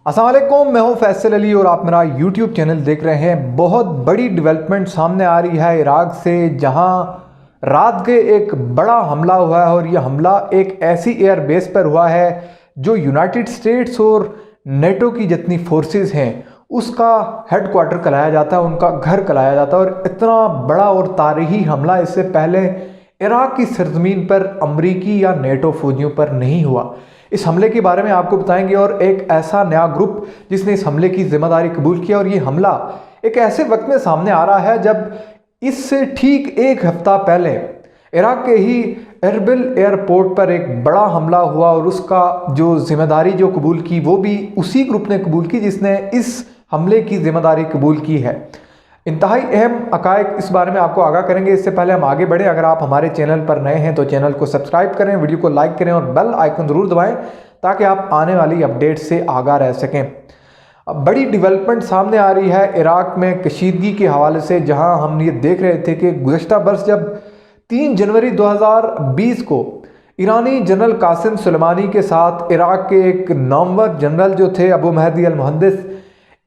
अस्सलाम वालेकुम, मैं हूं फैसल अली और आप मेरा यूट्यूब चैनल देख रहे हैं। बहुत बड़ी डेवलपमेंट सामने आ रही है इराक से, जहां रात के एक बड़ा हमला हुआ है और यह हमला एक ऐसी एयर बेस पर हुआ है जो यूनाइटेड स्टेट्स और नेटो की जितनी फोर्सेस हैं उसका हेड क्वार्टर कहलाया जाता है, उनका घर कहलाया जाता है। और इतना बड़ा और तारीखी हमला इससे पहले इराक की सरजमीन पर अमरीकी या नेटो फौजियों पर नहीं हुआ। इस हमले के बारे में आपको बताएंगे और एक ऐसा नया ग्रुप जिसने इस हमले की जिम्मेदारी कबूल किया। और ये हमला एक ऐसे वक्त में सामने आ रहा है जब इससे ठीक एक हफ्ता पहले इराक के ही एरबिल एयरपोर्ट पर एक बड़ा हमला हुआ और उसका जो जिम्मेदारी जो कबूल की वो भी उसी ग्रुप ने कबूल की जिसने इस हमले की जिम्मेदारी कबूल की है। इंतहाई अहम हक़ाइक़ इस बारे में आपको आगाह करेंगे। इससे पहले हम आगे बढ़ें, अगर आप हमारे चैनल पर नए हैं तो चैनल को सब्सक्राइब करें, वीडियो को लाइक करें और बेल आइकन ज़रूर दबाएं ताकि आप आने वाली अपडेट से आगाह रह सकें। अब बड़ी डेवलपमेंट सामने आ रही है इराक में कशीदगी के हवाले से, जहां हम ये देख रहे थे कि गुज़श्ता बरस जब 3 जनवरी 2020 को ईरानी जनरल कासिम सुलेमानी के साथ इराक के एक नामवर जनरल जो थे अबू महदी अल मुहंदिस,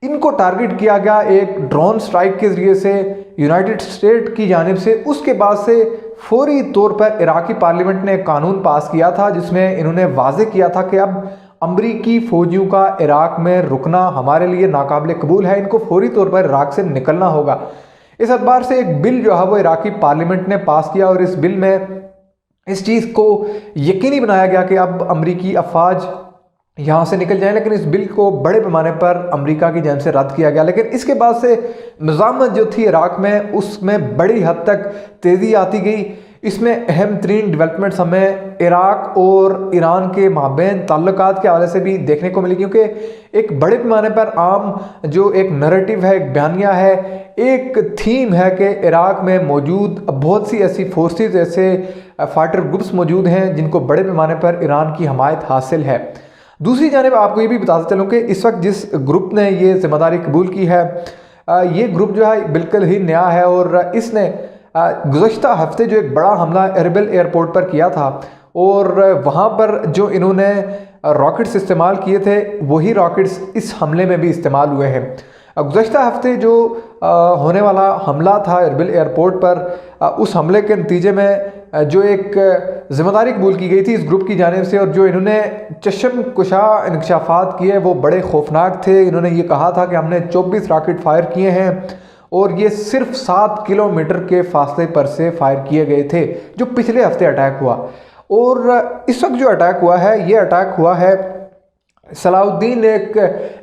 इनको टारगेट किया गया एक ड्रोन स्ट्राइक के ज़रिए से यूनाइटेड स्टेट की जानिब से। उसके बाद से फौरी तौर पर इराकी पार्लियामेंट ने एक कानून पास किया था जिसमें इन्होंने वाज़े किया था कि अब अमरीकी फ़ौजियों का इराक में रुकना हमारे लिए नाकाबिल कबूल है, इनको फौरी तौर पर इराक से निकलना होगा। इस एतबार से एक बिल जो है वो इराकी पार्लियामेंट ने पास किया और इस बिल में इस चीज़ को यकीनी बनाया गया कि अब अमरीकी अफवाज यहाँ से निकल जाएं। लेकिन इस बिल को बड़े पैमाने पर अमेरिका की जानिब से रद्द किया गया। लेकिन इसके बाद से मज़ामत जो थी इराक में उसमें बड़ी हद तक तेज़ी आती गई। इसमें अहम तरीन डेवलपमेंट्स हमें इराक और ईरान के माबैन ताल्लुकात के हवाले से भी देखने को मिली, क्योंकि एक बड़े पैमाने पर आम जो एक नैरेटिव है, एक बयानिया है, एक थीम है कि इराक में मौजूद बहुत सी ऐसी फोर्सेस, ऐसे फाइटर ग्रुप्स मौजूद हैं जिनको बड़े पैमाने पर ईरान की हमायत हासिल है। दूसरी जानिब आपको ये भी बताते चलूँ कि इस वक्त जिस ग्रुप ने ये जिम्मेदारी कबूल की है, ये ग्रुप जो है बिल्कुल ही नया है और इसने गुज़श्ता हफ्ते जो एक बड़ा हमला एरबिल एयरपोर्ट पर किया था और वहाँ पर जो इन्होंने रॉकेट्स इस्तेमाल किए थे वही रॉकेट्स इस हमले में भी इस्तेमाल हुए हैं। गुज़श्ता हफ्ते जो होने वाला हमला था एरबिल एयरपोर्ट पर, उस हमले के नतीजे में जो एक ज़िम्मेदारी कबूल की गई थी इस ग्रुप की जानिब से और जो इन्होंने चश्म कुशा इंकशाफात किए वो बड़े खौफनाक थे। इन्होंने ये कहा था कि हमने 24 रॉकेट फायर किए हैं और ये सिर्फ 7 किलोमीटर के फासले पर से फायर किए गए थे जो पिछले हफ्ते अटैक हुआ। और इस वक्त जो अटैक हुआ है ये अटैक हुआ है सलाउद्दीन, एक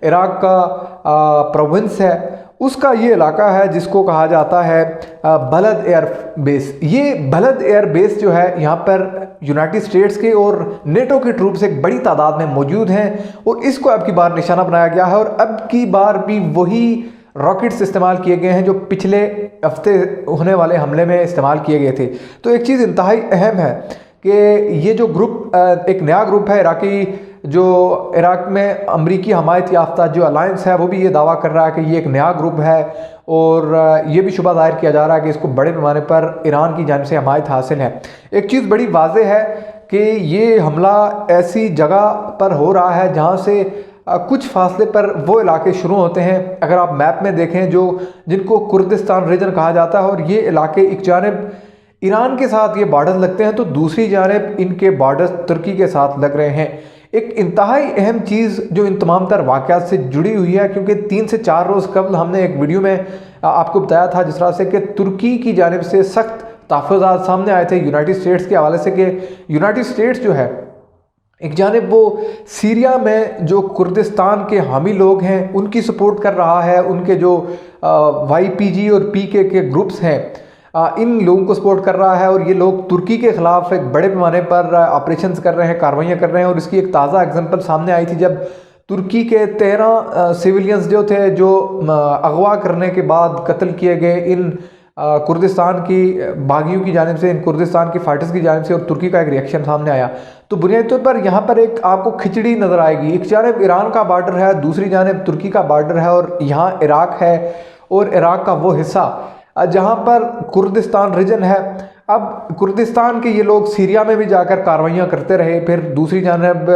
इराक का प्रोविंस है, उसका ये इलाका है जिसको कहा जाता है बलद एयर बेस। ये बलद एयर बेस जो है यहाँ पर यूनाइटेड स्टेट्स के और नेटो के ट्रूप्स एक बड़ी तादाद में मौजूद हैं और इसको अब की बार निशाना बनाया गया है और अब की बार भी वही रॉकेट्स इस्तेमाल किए गए हैं जो पिछले हफ्ते होने वाले हमले में इस्तेमाल किए गए थे। तो एक चीज़ इंतहाई अहम है कि ये जो ग्रुप एक नया ग्रुप है इराकी, जो इराक में अमरीकी हमायत याफ्ता जो अलायंस है वो भी ये दावा कर रहा है कि ये एक नया ग्रुप है और ये भी शुबा ज़ाहिर किया जा रहा है कि इसको बड़े पैमाने पर ईरान की जानिब से हमायत हासिल है। एक चीज़ बड़ी वाज़ेह है कि ये हमला ऐसी जगह पर हो रहा है जहाँ से कुछ फासले पर वो इलाके शुरू होते हैं। अगर आप मैप में देखें जो जिनको कुर्दिस्तान रीजन कहा जाता है और ये इलाके एक जानिब ईरान के साथ ये बॉर्डर लगते हैं तो दूसरी जानिब इनके बॉर्डर्स तुर्की के साथ लग रहे हैं। एक इंतहाई अहम चीज़ जो इन तमाम तर वाक़यात से जुड़ी हुई है, क्योंकि 3 से 4 रोज़ कबल हमने एक वीडियो में आपको बताया था जिस तरह से कि तुर्की की जानिब से सख्त तहफ़्फ़ुज़ात सामने आए थे यूनाइटेड स्टेट्स के हवाले से कि यूनाइटेड स्टेट्स जो है एक जानिब वो सीरिया में जो कुर्दिस्तान के हामी लोग हैं उनकी सपोर्ट कर रहा है, उनके जो YPG और PK के ग्रुप्स हैं इन लोगों को सपोर्ट कर रहा है और ये लोग तुर्की के ख़िलाफ़ एक बड़े पैमाने पर ऑपरेशंस कर रहे हैं, कार्रवाइयाँ कर रहे हैं। और इसकी एक ताज़ा एग्जांपल सामने आई थी जब तुर्की के 13 सिविलियंस जो थे जो अगवा करने के बाद कत्ल किए गए इन कुर्दिस्तान की बागियों की जानिब से, इन कुर्दिस्तान की फाइटर्स की जानिब से, और तुर्की का एक रिएक्शन सामने आया। तो बुनियादी तौर पर यहाँ पर एक आपको खिचड़ी नज़र आएगी। एक जानिब ईरान का बॉर्डर है, दूसरी जानिब तुर्की का बॉर्डर है और यहाँ इराक है और इराक का वो हिस्सा जहाँ पर कुर्दिस्तान रीजन है اب کردستان کے یہ لوگ سیریا میں بھی جا کر کارروائیاں کرتے رہے، پھر دوسری جانب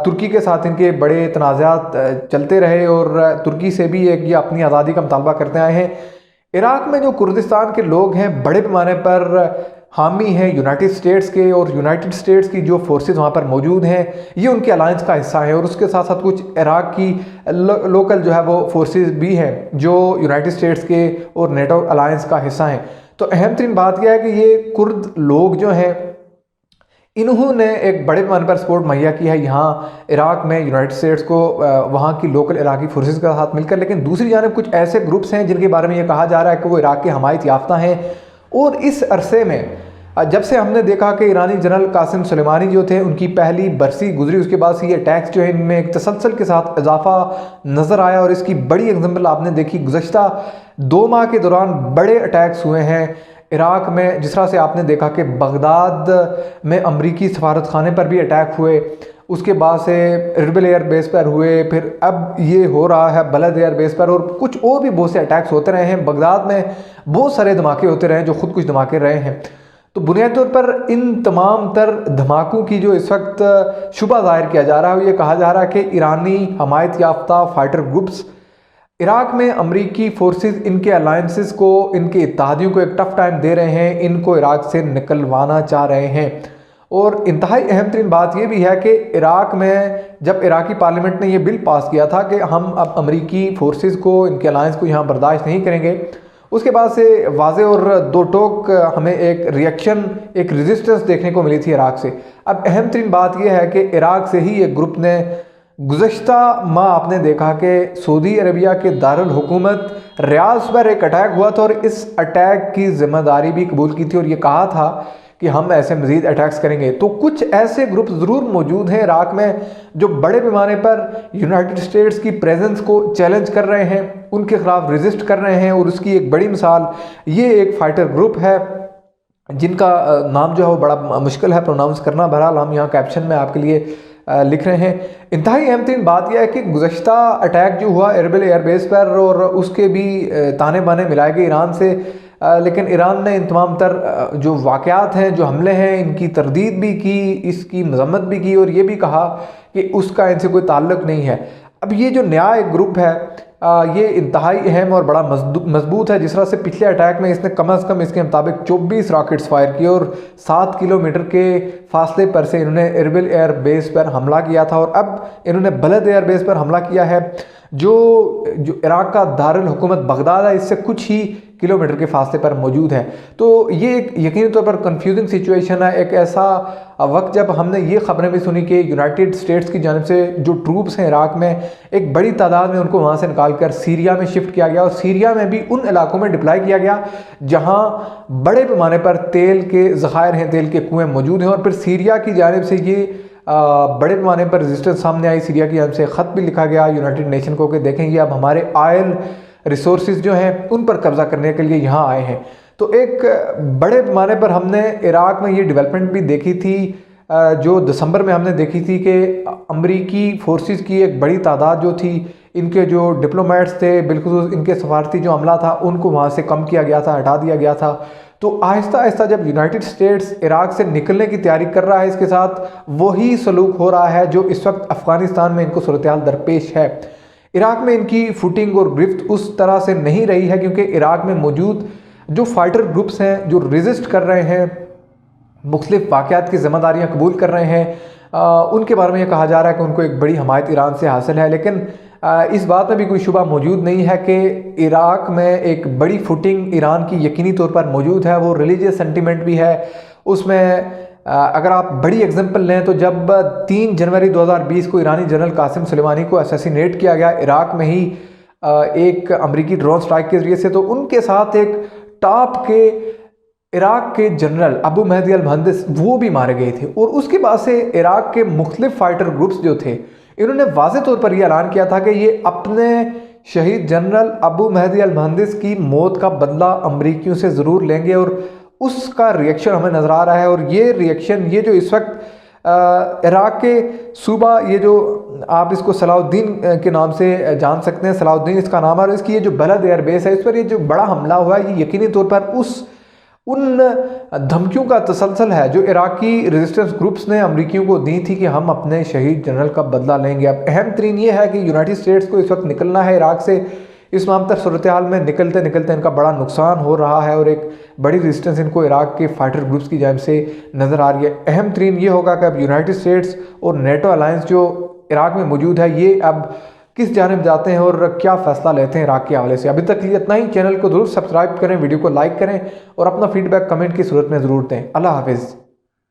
ترکی کے ساتھ ان کے بڑے تنازعات چلتے رہے اور ترکی سے بھی ایک یہ اپنی آزادی کا مطالبہ کرتے آئے ہیں۔ عراق میں جو کردستان کے لوگ ہیں بڑے پیمانے پر حامی ہیں یونائٹڈ اسٹیٹس کے، اور یونائٹڈ اسٹیٹس کی جو فورسز وہاں پر موجود ہیں یہ ان کے الائنس کا حصہ ہیں، اور اس کے ساتھ ساتھ کچھ عراق کی لوکل جو ہے وہ فورسز بھی ہیں جو یونائٹڈ اسٹیٹس کے اور نیٹو الائنس کا حصہ ہیں۔ تو اہم ترین بات یہ ہے کہ یہ کرد لوگ جو ہیں انہوں نے ایک بڑے پیمانے پر سپورٹ مہیا کی ہے یہاں عراق میں یونائٹڈ اسٹیٹس کو وہاں کی لوکل عراقی فورسز کے ساتھ مل کر، لیکن دوسری جانب کچھ ایسے گروپس ہیں جن کے بارے میں یہ کہا جا رہا ہے کہ وہ عراق کے حمایت یافتہ ہیں، اور اس عرصے میں جب سے ہم نے دیکھا کہ ایرانی جنرل قاسم سلیمانی جو تھے ان کی پہلی برسی گزری، اس کے بعد سے یہ اٹیکس جو ہیں ان میں ایک تسلسل کے ساتھ اضافہ نظر آیا، اور اس کی بڑی اگزامپل آپ نے دیکھی گزشتہ 2 ماہ کے دوران بڑے اٹیکس ہوئے ہیں عراق میں، جس طرح سے آپ نے دیکھا کہ بغداد میں امریکی سفارت خانے پر بھی اٹیک ہوئے، اس کے بعد سے اربل ایئر بیس پر ہوئے، پھر اب یہ ہو رہا ہے بلد ایئر بیس پر، اور کچھ اور بھی بہت سے اٹیکس ہوتے رہے ہیں۔ بغداد میں بہت سارے دھماکے ہوتے رہے ہیں جو خود کچھ دھماکے رہے ہیں۔ تو بنیادی طور پر ان تمام تر دھماکوں کی جو اس وقت شبہ ظاہر کیا جا رہا ہے، یہ کہا جا رہا ہے کہ ایرانی حمایت یافتہ فائٹر گروپس عراق میں امریکی فورسز ان کے الائنسز کو، ان کے اتحادیوں کو ایک ٹف ٹائم دے رہے ہیں، ان کو عراق سے نکلوانا چاہ رہے ہیں۔ اور انتہائی اہم ترین بات یہ بھی ہے کہ عراق میں جب عراقی پارلیمنٹ نے یہ بل پاس کیا تھا کہ ہم اب امریکی فورسز کو، ان کے الائنس کو یہاں برداشت نہیں کریں گے، اس کے بعد سے واضح اور دو ٹوک ہمیں ایک ریئیکشن، ایک ریزسٹنس دیکھنے کو ملی تھی عراق سے۔ اب اہم ترین بات یہ ہے کہ عراق سے ہی ایک گروپ نے گزشتہ ماہ آپ نے دیکھا کہ سعودی عربیہ کے دارالحکومت ریاض پر ایک اٹیک ہوا تھا، اور اس اٹیک کی ذمہ داری بھی قبول کی تھی، اور یہ کہا تھا کہ ہم ایسے مزید اٹیکس کریں گے۔ تو کچھ ایسے گروپ ضرور موجود ہیں عراق میں جو بڑے پیمانے پر یونائٹڈ اسٹیٹس کی پریزنس کو چیلنج کر رہے ہیں، ان کے خلاف ریزسٹ کر رہے ہیں، اور اس کی ایک بڑی مثال یہ ایک فائٹر گروپ ہے جن کا نام جو ہے وہ بڑا مشکل ہے پروناؤنس کرنا، بہرحال ہم یہاں کیپشن میں آپ کے لیے لکھ رہے ہیں۔ انتہائی اہم ترین بات یہ ہے کہ گزشتہ اٹیک جو ہوا اربل ایئر بیس پر، اور اس کے بھی تانے بانے ملائے گئے ایران سے، لیکن ایران نے ان تمام تر جو واقعات ہیں، جو حملے ہیں، ان کی تردید بھی کی، اس کی مذمت بھی کی، اور یہ بھی کہا کہ اس کا ان سے کوئی تعلق نہیں ہے۔ اب یہ جو نیا ایک گروپ ہے یہ انتہائی اہم اور بڑا مضبوط ہے، جس طرح سے پچھلے اٹیک میں اس نے کم از کم اس کے مطابق 24 راکٹس فائر کیے، اور 7 کلومیٹر کے فاصلے پر سے انہوں نے اربل ایئر بیس پر حملہ کیا تھا، اور اب انہوں نے بلد ایئر بیس پر حملہ کیا ہے جو عراق کا دارالحکومت بغداد ہے اس سے کچھ ہی کلومیٹر کے فاصلے پر موجود ہے۔ تو یہ ایک یقینی طور پر کنفیوزنگ سچویشن ہے، ایک ایسا وقت جب ہم نے یہ خبریں بھی سنی کہ یونائٹڈ اسٹیٹس کی جانب سے جو ٹروپس ہیں عراق میں ایک بڑی تعداد میں ان کو وہاں سے نکال کر سیریا میں شفٹ کیا گیا، اور سیریا میں بھی ان علاقوں میں ڈپلائی کیا گیا جہاں بڑے پیمانے پر تیل کے ذخائر ہیں، تیل کے کنویں موجود ہیں، اور پھر سیریا کی جانب سے یہ بڑے پیمانے پر ریزسٹنس سامنے آئی۔ سیریا کی جانب سے خط بھی لکھا گیا یونائٹڈ نیشن کو کہ دیکھیں یہ اب ہمارے آئل ریسورسز جو ہیں ان پر قبضہ کرنے کے لیے یہاں آئے ہیں۔ تو ایک بڑے پیمانے پر ہم نے عراق میں یہ ڈیولپمنٹ بھی دیکھی تھی جو دسمبر میں ہم نے دیکھی تھی کہ امریکی فورسز کی ایک بڑی تعداد جو تھی، ان کے جو ڈپلومیٹس تھے، بالخصوص ان کے سفارتی جو عملہ تھا، ان کو وہاں سے کم کیا گیا تھا، ہٹا دیا گیا تھا۔ تو آہستہ آہستہ جب یونائٹڈ اسٹیٹس عراق سے نکلنے کی تیاری کر رہا ہے، اس کے ساتھ وہی سلوک ہو رہا ہے جو اس وقت افغانستان میں ان کو صورتحال درپیش ہے۔ عراق میں ان کی فوٹنگ اور گرفت اس طرح سے نہیں رہی ہے کیونکہ عراق میں موجود جو فائٹر گروپس ہیں جو ریزسٹ کر رہے ہیں، مختلف واقعات کی ذمہ داریاں قبول کر رہے ہیں، ان کے بارے میں یہ کہا جا رہا ہے کہ ان کو ایک بڑی حمایت ایران سے حاصل ہے، لیکن اس بات میں بھی کوئی شبہ موجود نہیں ہے کہ عراق میں ایک بڑی فوٹنگ ایران کی یقینی طور پر موجود ہے۔ وہ ریلیجیس سینٹیمنٹ بھی ہے اس میں۔ اگر آپ بڑی ایگزامپل لیں تو جب 3 جنوری 2020 کو ایرانی جنرل قاسم سلیمانی کو اسیسینیٹ کیا گیا عراق میں ہی ایک امریکی ڈرون سٹرائک کے ذریعے سے، تو ان کے ساتھ ایک ٹاپ کے عراق کے جنرل ابو مہدی المہندس وہ بھی مارے گئے تھے، اور اس کے بعد سے عراق کے مختلف فائٹر گروپس جو تھے انہوں نے واضح طور پر یہ اعلان کیا تھا کہ یہ اپنے شہید جنرل ابو مہدی المہندس کی موت کا بدلہ امریکیوں سے ضرور لیں گے، اور اس کا ریئیکشن ہمیں نظر آ رہا ہے۔ اور یہ ریئیکشن یہ جو اس وقت عراق کے صوبہ، یہ جو آپ اس کو صلاح الدین کے نام سے جان سکتے ہیں، صلاح الدین اس کا نام ہے، اور اس کی یہ جو بلد ایئر بیس ہے اس پر یہ جو بڑا حملہ ہوا ہے یہ یقینی طور پر اس उन धमकियों का तसलसल है जो इराकी रेजिस्टेंस ग्रुप्स ने अमरीकियों को दी थी कि हम अपने शहीद जनरल का बदला लेंगे। अब अहम तरीन ये है कि यूनाइटेड स्टेट्स को इस वक्त निकलना है इराक से। इस मामतर सूरत हाल में निकलते निकलते इनका बड़ा नुकसान हो रहा है और एक बड़ी रेजिस्टेंस इनको इराक के फाइटर ग्रुप्स की जानिब से नज़र आ रही है। अहम तरीन ये होगा कि अब यूनाइटेड स्टेट्स और नेटो अलायंस जो इराक में मौजूद है ये अब किस जानिब जाते हैं और क्या फ़ैसला लेते हैं इराक के हवाले से। अभी तक के लिए इतना ही। चैनल को ज़रूर सब्सक्राइब करें, वीडियो को लाइक करें और अपना फीडबैक कमेंट की सूरत में ज़रूर दें। अल्लाह हाफिज़।